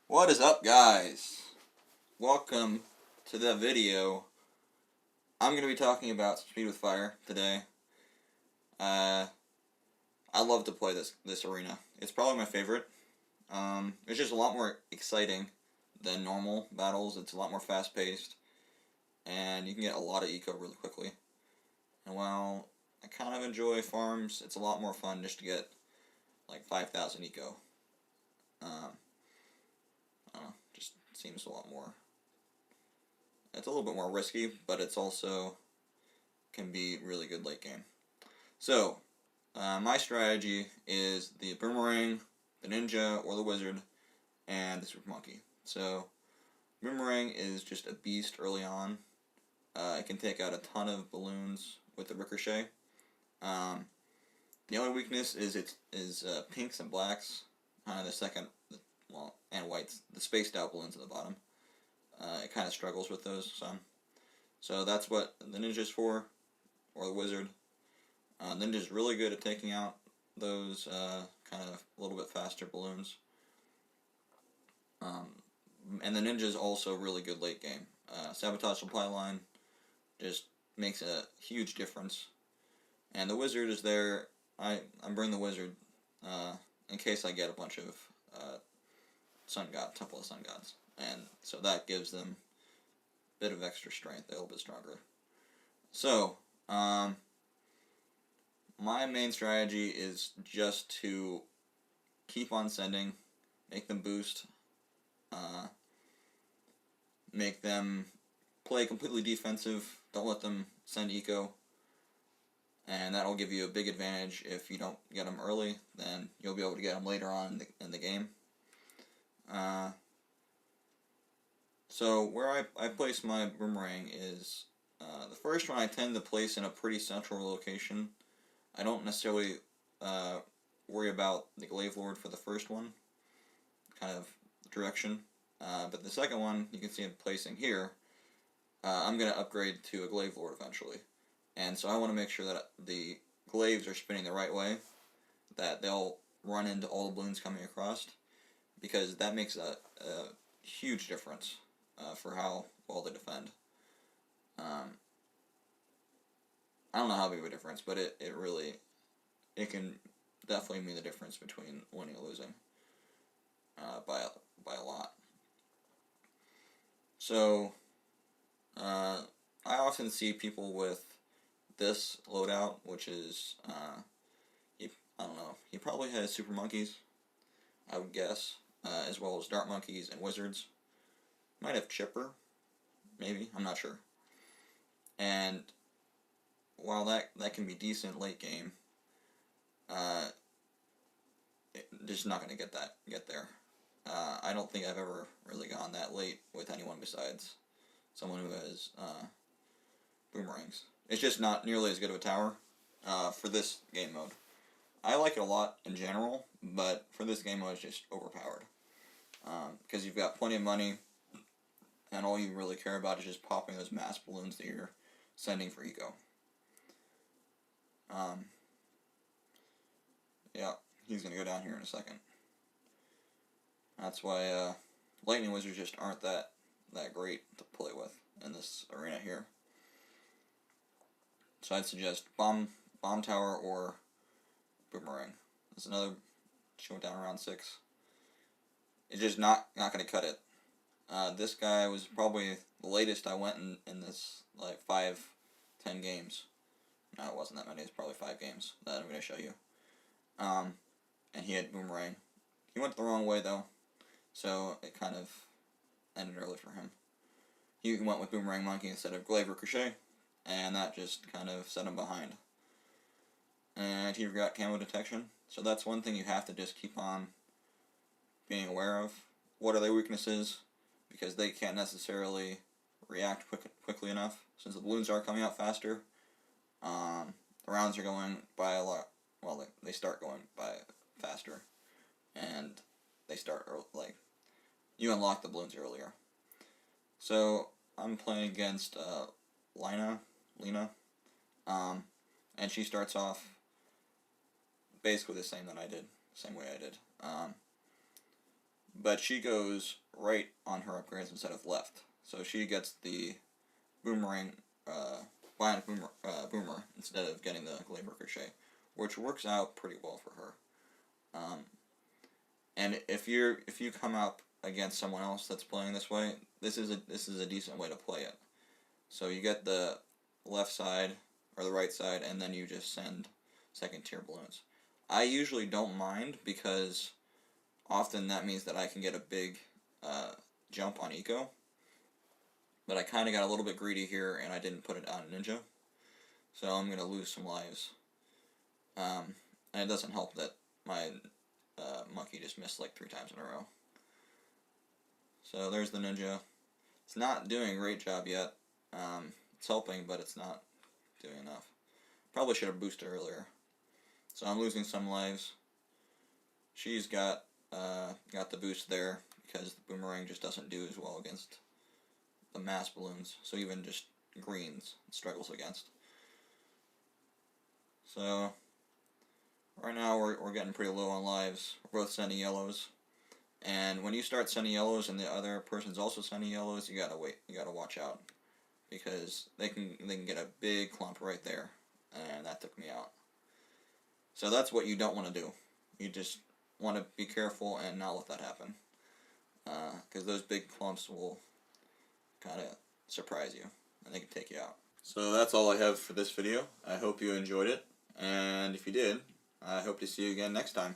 What is up, guys? Welcome to the video. I'm going to be talking about Speed with Fire today. I love to play this arena. It's probably my favorite. It's just a lot more exciting than normal battles. It's a lot more fast-paced, and you can get a lot of eco really quickly. And while I kind of enjoy farms, it's a lot more fun just to get like 5,000 eco. I don't know, just seems a lot more. It's a little bit more risky, but it's also can be really good late game. So, my strategy is the Boomerang, the Ninja, or the Wizard, and the Super Monkey. So, Boomerang is just a beast early on. It can take out a ton of balloons with the Ricochet. The only weakness is pinks and blacks. The second, and whites. The spaced out balloons at the bottom. It kind of struggles with those some. So that's what the Ninja's for, or the Wizard. Ninja's really good at taking out those kind of a little bit faster balloons. And the Ninja's also really good late game. Sabotage supply line just makes a huge difference. And the Wizard is there. I bring the Wizard in case I get a bunch of Temple of Sun Gods. And so that gives them a bit of extra strength, a little bit stronger. So, my main strategy is just to keep on sending, make them boost, make them play completely defensive, don't let them send eco, and that'll give you a big advantage. If you don't get them early, then you'll be able to get them later on in the game. So where I place my Boomerang is, the first one I tend to place in a pretty central location. I don't necessarily worry about the Glaive Lord for the first one, kind of direction. But the second one, you can see I'm placing here. I'm going to upgrade to a Glaive Lord eventually. And so I want to make sure that the glaives are spinning the right way, that they'll run into all the balloons coming across, because that makes a huge difference for how well they defend. I don't know how big of a difference, but it can definitely mean the difference between winning and losing by a lot. So I often see people with this loadout, which is I don't know, he probably has Super Monkeys, I would guess, as well as Dart Monkeys and Wizards. Might have Chipper, maybe, I'm not sure. And while that can be decent late game, just not going to get there. I don't think I've ever really gone that late with anyone besides someone who has Boomerangs. It's just not nearly as good of a tower for this game mode. I like it a lot in general, but for this game mode it's just overpowered. Because you've got plenty of money, and all you really care about is just popping those mass balloons that you're sending for eco. Yeah, he's going to go down here in a second. That's why Lightning Wizards just aren't that great to play with in this arena here. So I'd suggest Bomb Tower or Boomerang. There's another, she went down around 6. It's just not going to cut it. This guy was probably the latest I went in this, like 5-10 games. No, it wasn't that many. It's probably 5 games that I'm going to show you. And he had Boomerang. He went the wrong way though, so it kind of ended early for him. He went with Boomerang Monkey instead of Glaive Ricochet, and that just kind of set him behind. And he got camo detection, so that's one thing you have to just keep on being aware of. What are their weaknesses? Because they can't necessarily react quickly enough. Since the balloons are coming out faster, the rounds are going by a lot. Well, they start going by faster, and they start early, you unlock the balloons earlier. So I'm playing against Lena, and she starts off basically the same way I did. but she goes right on her upgrades instead of left. So she gets the boomerang, bionic boomer instead of getting the glaive ricochet, which works out pretty well for her. And if you come up against someone else that's playing this way, this is a decent way to play it. So you get the left side or the right side, and then you just send second tier balloons. I usually don't mind because often that means that I can get a big jump on eco. But I kind of got a little bit greedy here, and I didn't put it on ninja. So I'm going to lose some lives. And it doesn't help that my monkey just missed like 3 times in a row. So there's the ninja. It's not doing a great job yet. It's helping, but it's not doing enough. Probably should have boosted earlier. So I'm losing some lives. She's got the boost there because the boomerang just doesn't do as well against the mass balloons. So even just greens it struggles against. So right now we're getting pretty low on lives. We're both sending yellows. And when you start sending yellows and the other person's also sending yellows, you gotta wait. You gotta watch out because they can get a big clump right there, and that took me out. So that's what you don't want to do. You just want to be careful and not let that happen, because those big clumps will kind of surprise you and they can take you out. So that's all I have for this video. I hope you enjoyed it, and if you did, I hope to see you again next time.